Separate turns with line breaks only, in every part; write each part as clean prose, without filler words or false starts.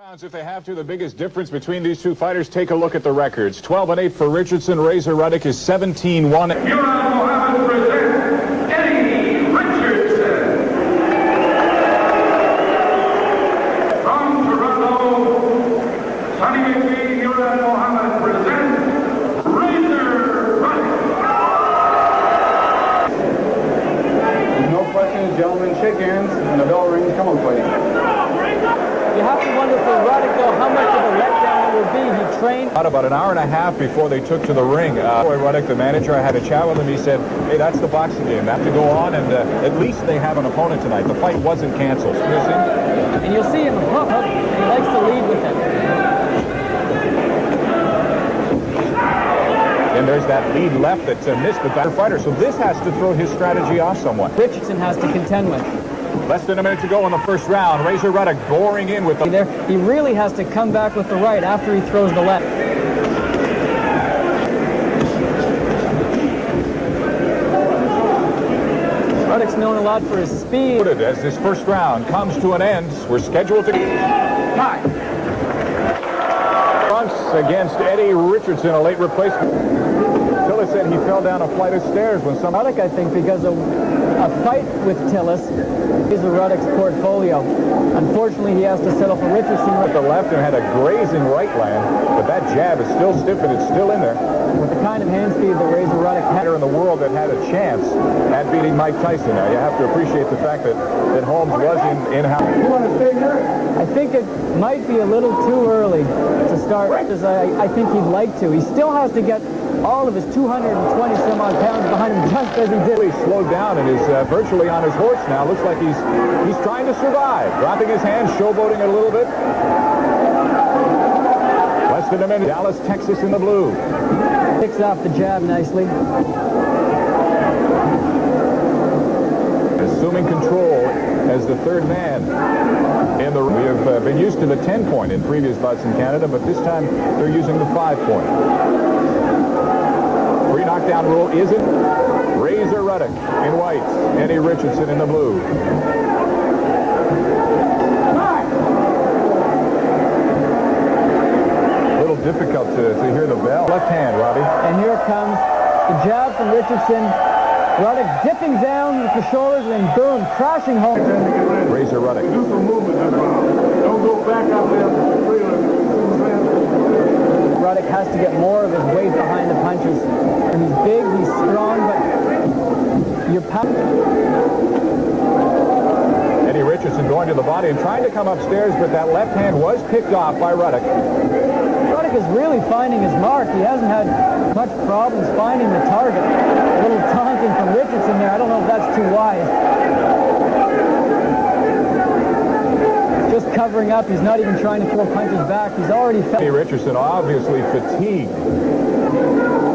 Rounds, if they have to. The biggest difference between these two fighters, take a look at the records. 12-8 for Richardson. Razor Ruddock is 17-1.
Mohammed presents Eddie Richardson. From Toronto, Sunny McPhee, Mohammed presents Razor Ruddock.
No questions, gentlemen. Shake hands, and the bell rings. Come on, fighting.
You have to wonder for Ruddock, though, how much of a letdown it will be. He trained
About an hour and a half before they took to the ring. Roy Ruddock, the manager, I had a chat with him. He said, hey, that's the boxing game. They have to go on, and at least they have an opponent tonight. The fight wasn't canceled.
and you'll see him hook, and he likes to lead with it.
And there's that lead left that's missed the batter fighter. So this has to throw his strategy off somewhat.
Richardson has to contend with.
Less than a minute to go in the first round. Razor Ruddock boring in with the...
There, he really has to come back with the right after he throws the left. Ruddock's known a lot for his speed.
As this first round comes to an end, we're scheduled to...
Hi.
Fronts against Eddie Richardson, a late replacement. Tillis said he fell down a flight of stairs when some...
Ruddock, I think, because of a fight with Tillis is a Ruddock's portfolio. Unfortunately, he has to settle for Richardson.
With the left and had a grazing right land, but that jab is still stiff and it's still in there.
With the kind of hand speed that Razor Ruddock had
In the world that had a chance at beating Mike Tyson. Now, you have to appreciate the fact that Holmes was in house.
You want to stay here?
I think it might be a little too early to start, because I think he'd like to. He still has to get all of his 220 some odd pounds behind him just as he did.
He's slowed down and is virtually on his horse now. Looks like he's trying to survive. Dropping his hands, showboating it a little bit. Less than a minute. Dallas, Texas in the blue.
Picks off the jab nicely.
Assuming control as the third man. We have been used to the 10-point in previous bouts in Canada, but this time they're using the 5-point. Free knockdown rule isn't. Razor Ruddock in white. Eddie Richardson in the blue. A little difficult to hear the bell. Left hand, Robbie.
And here it comes. The jab from Richardson. Ruddock dipping down with the shoulders and then boom, crashing home.
Razor Ruddock.
Do some movement as well. Don't go back out there.
Ruddock has to get more of his weight behind the punches. And he's big, he's strong, but you're
Eddie Richardson going to the body and trying to come upstairs, but that left hand was picked off by Ruddock.
Ruddock is really finding his mark. He hasn't had much problems finding the target. A little taunting from Richardson there. I don't know if that's too wise. Just covering up. He's not even trying to throw punches back. He's already felt.
Eddie Richardson obviously fatigued.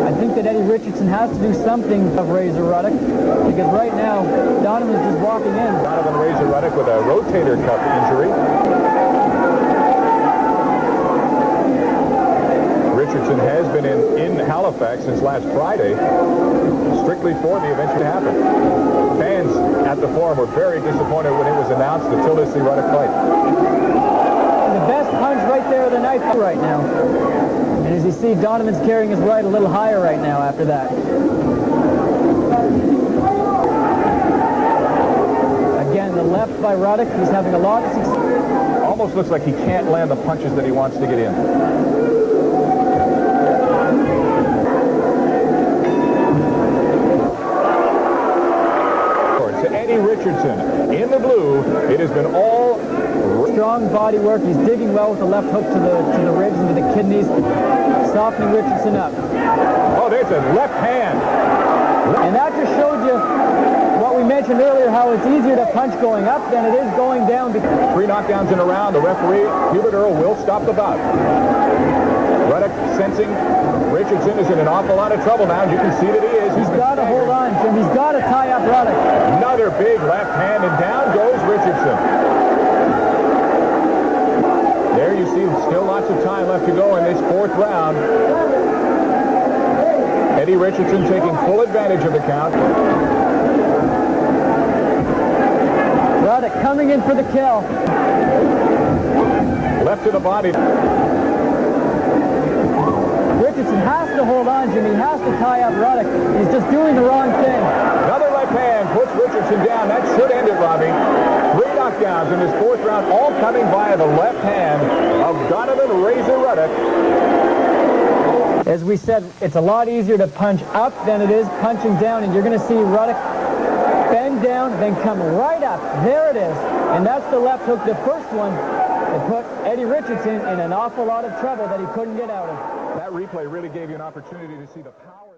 I think that Eddie Richardson has to do something of Razor Ruddock, because right now Donovan's just walking in.
Donovan Razor Ruddock with a rotator cuff injury. Richardson has been in Halifax since last Friday, strictly for the event to happen. Fans at the Forum were very disappointed when it was announced the Tillis Ruddock fight.
The best punch right there of the night right now. And as you see, Donovan's carrying his right a little higher right now after that. Again, the left by Ruddock. He's having a lot of success.
Almost looks like he can't land the punches that he wants to get in. To Eddie Richardson in the blue, it has been all
strong body work. He's digging well with the left hook to the ribs and to the kidneys, softening Richardson up.
Oh, there's a left hand.
And that just showed you what we mentioned earlier, how it's easier to punch going up than it is going down.
3 knockdowns in a round. The referee, Hubert Earle, will stop the bout. Ruddock sensing Richardson is in an awful lot of trouble now. You can see that he is.
He's got to hold on, Jim. He's got to tie up Ruddock.
Another big left hand, and down goes Richardson. There you see still lots of time left to go in this 4th round. Eddie Richardson taking full advantage of the count.
Ruddock coming in for the kill.
Left to the body.
Richardson has to hold on, Jimmy. He has to tie up Ruddock. He's just doing the wrong thing.
Another left hand puts Richardson down. That should end it, Robbie. 3 knockdowns in this 4th round, all coming via the left hand of Donovan Razor Ruddock.
As we said, it's a lot easier to punch up than it is punching down, and you're going to see Ruddock bend down, then come right up. There it is. And that's the left hook, the first one that put Eddie Richardson in an awful lot of trouble that he couldn't get out of.
That replay really gave you an opportunity to see the power.